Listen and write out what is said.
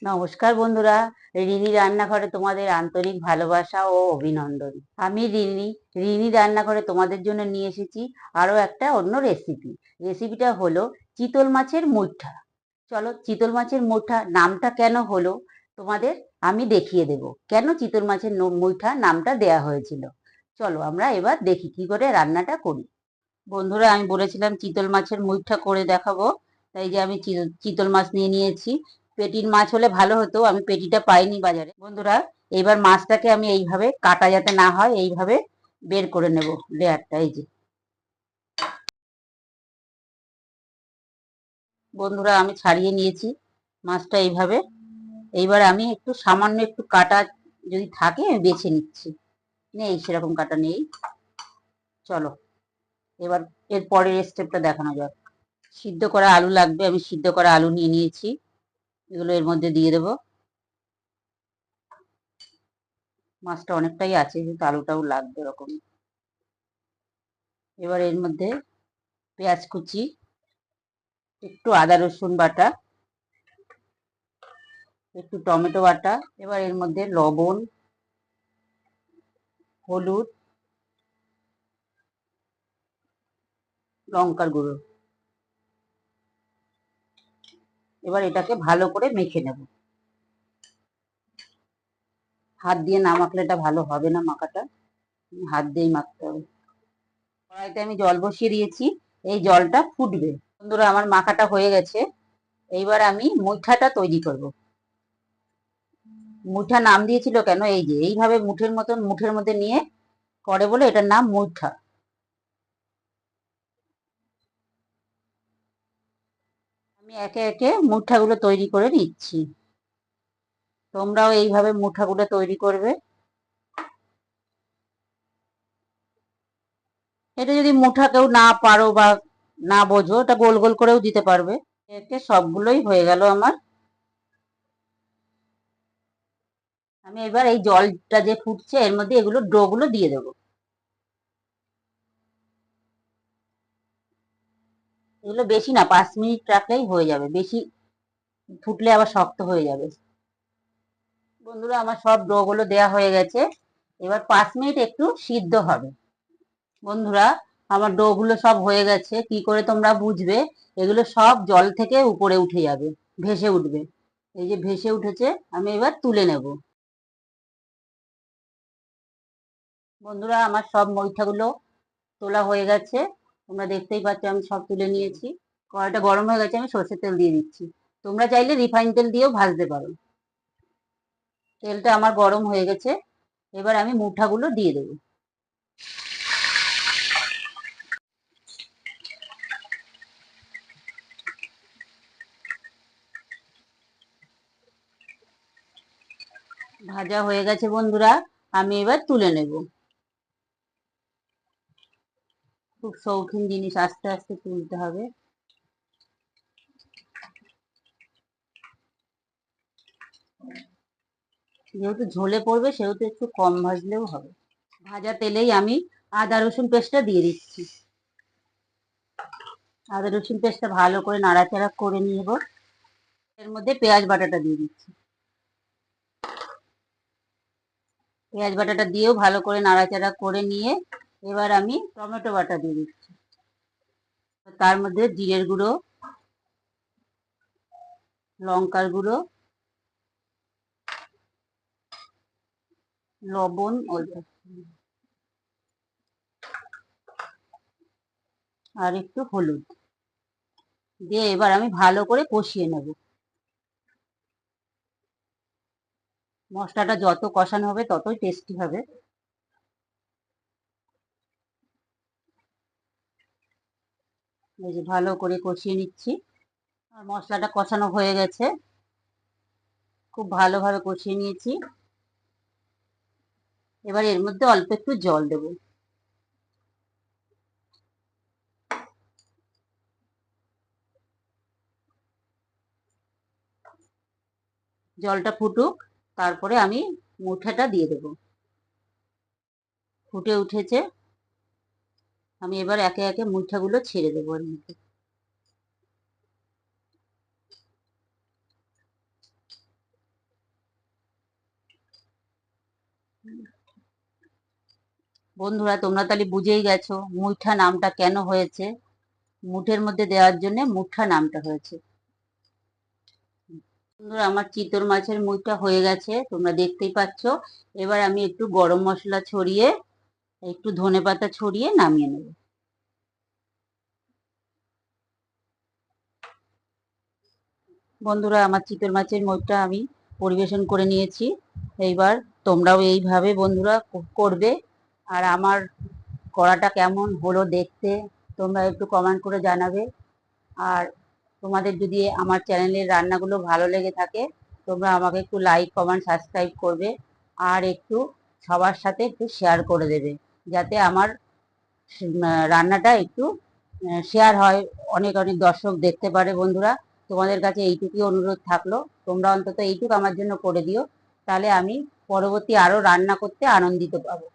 নমস্কার বন্ধুরা, রিনি রান্নাঘরে তোমাদের আন্তরিক ভালোবাসা ও অভিনন্দন। আমি রিনি রান্নাঘরে তোমাদের জন্য নিয়ে এসেছি আরো একটা অন্য রেসিপি। রেসিপিটা হলো চিতল মাছের মুইঠা। চলো, চিতল মাছের মুইঠা নামটা কেন হলো তোমাদের আমি দেখিয়ে দেব, কেন চিতল মাছের মুইঠা নামটা দেয়া হয়েছিল। চলো আমরা এবার দেখি কি করে রান্নাটা করি। বন্ধুরা, আমি বলেছিলাম চিতল মাছের মুইঠা করে দেখাবো, তাই যে আমি চিতল মাছ নিয়ে নিয়েছি। পেটির মাছ হলে ভালো হতো, আমি পেটিটা পাইনি বাজারে। বন্ধুরা, এবার মাছটাকে আমি এইভাবে কাটা যাতে না হয় এইভাবে বের করে নেব লেয়ারটা। এই যে বন্ধুরা, আমি ছাড়িয়ে নিয়েছি মাছটা এইভাবে। এইবার আমি একটু সামান্য একটু কাটা যদি থাকে আমি বেছে নিচ্ছি। নেই, সেরকম কাটা নেই। চলো এবার এর পরের স্টেপটা দেখানো যাক। সিদ্ধ করা আলু লাগবে, আমি সিদ্ধ করা আলু নিয়ে নিয়েছি, এগুলো এর মধ্যে দিয়ে দেব। মাছটা অনেকটাই আছে, কিন্তু আলুটাও লাগবে এরকম। এবার এর মধ্যে পেঁয়াজ কুচি, একটু আদা রসুন বাটা, একটু টমেটো বাটা। এবার এর মধ্যে লবণ, হলুদ, লঙ্কার গুঁড়ো। এবার এটাকে ভালো করে মেখে নেব। হাত দিয়ে না মাখলে এটা ভালো হবে না, মাখাটা হাত দিয়েই মাখতে হবে। কড়াইতে আমি জল বসিয়ে দিয়েছি, এই জলটা ফুটবে। বন্ধুরা, আমার মাখাটা হয়ে গেছে। এইবার আমি মুঠাটা তৈরি করব। মুঠা নাম দিয়েছিল কেন, এই যে এইভাবে মুঠের মতন মুঠের মধ্যে নিয়ে করে বলে এটার নাম মুঠা। আমি একে একে মুঠাগুলো তৈরি করে নিচ্ছি। তোমরাও এইভাবে মুঠাগুলো তৈরি করবে। এটা যদি মুঠা কেউ না পারো বা না বোঝো, এটা গোল গোল করেও দিতে পারবে। একে সবগুলোই হয়ে গেল আমার। আমি এবার এই জলটা যে ফুটছে এর মধ্যে এগুলো ডো গুলো দিয়ে দেবো। এগুলো বেশি না, 5 মিনিট রাখলেই হয়ে যাবে, বেশি ফুটলে আবার শক্ত হয়ে যাবে। বন্ধুরা, আমার সব ডো গুলো দেওয়া হয়ে গেছে। এবার 5 মিনিট একটু সিদ্ধ হবে। বন্ধুরা, আমার ডো গুলো সব হয়ে গেছে। কি করে তোমরা বুঝবে? এগুলো সব জল থেকে উপরে উঠে যাবে, ভেসে উঠবে। এই যে ভেসে উঠেছে, আমি এবার তুলে নেব। বন্ধুরা, আমার সব মুইঠাগুলো তোলা হয়ে গেছে। তোমরা দেখতেই পাচ্ছ আমি সব তুলে নিয়েছি। কড়াইটা গরম হয়ে গেছে, আমি সর্ষের তেল দিয়ে দিচ্ছি। তোমরা চাইলে রিফাইন তেল দিয়েও ভাজতে পারো। তেলটা আমার গরম হয়ে গেছে। এবার আমি মুঠাগুলো দিয়ে দেবো। ভাজা হয়ে গেছে বন্ধুরা, আমি এবার তুলে নেব। খুব শৌখিন জিনিস, আস্তে আস্তে তুলতে হবে। যেহেতু ঝোলে পড়বে সেহেতু একটু কম ভাজলেও হবে। ভাজা তেলেই আমি আদা রসুন পেস্টটা দিয়ে দিচ্ছি। আদা রসুন পেস্টটা ভালো করে নাড়াচাড়া করে নিব। এর মধ্যে পেঁয়াজ বাটাটা দিয়ে দিচ্ছি। পেঁয়াজ বাটাটা দিয়েও ভালো করে নাড়াচাড়া করে নিয়ে এবার আমি টমেটো বাটা দিয়ে দিচ্ছি। তার মধ্যে জিরের গুঁড়ো, লঙ্কার গুঁড়ো, লবণ আর একটু হলুদ দিয়ে এবার আমি ভালো করে কষিয়ে নেব। মশলাটা যত কষানো হবে ততই টেস্টি হবে। এই যে ভালো করে কষিয়ে নিচ্ছি। আর মশলাটা কষানো হয়ে গেছে, খুব ভালোভাবে কষিয়ে নিয়েছি। এবার এর মধ্যে অল্প একটু জল দেব। জলটা ফুটুক, তারপরে আমি মুঠাটা দিয়ে দেব। ফুটে উঠেছে, আমি এবার একে একে মুঠাগুলো ছেড়ে দেবো এর মধ্যে। বন্ধুরা তোমরা তাহলে বুঝেই গেছো মুইঠা নামটা কেন হয়েছে। মুঠের মধ্যে দেওয়ার জন্য মুঠা নামটা হয়েছে। বন্ধুরা আমার চিতল মাছের মুইঠা হয়ে গেছে, তোমরা দেখতেই পাচ্ছ। এবার আমি একটু গরম মশলা ছড়িয়ে, একটু ধনেপাতা ছড়িয়ে নামিয়ে নেব। বন্ধুরা আমার চিতল মাছের মুইঠা আমি পরিবেশন করে নিয়েছি। এইবার তোমরাও এইভাবে বন্ধুরা করবে। আর আমার কড়াটা কেমন হলো দেখতে তোমরা একটু কমেন্ট করে জানাবে। আর তোমাদের যদি আমার চ্যানেলের রান্নাগুলো ভালো লেগে থাকে তোমরা আমাকে একটু লাইক কমেন্ট সাবস্ক্রাইব করবে। আর একটু সবার সাথে একটু শেয়ার করে দেবে, যাতে আমার রান্নাটা একটু শেয়ার হয়, অনেক অনেক দর্শক দেখতে পারে। বন্ধুরা তোমাদের কাছে এইটুকুই অনুরোধ থাকলো, তোমরা অন্তত এইটুকু আমার জন্য করে দিও, তাহলে আমি পরবর্তী আরো রান্না করতে আনন্দিত পাবো।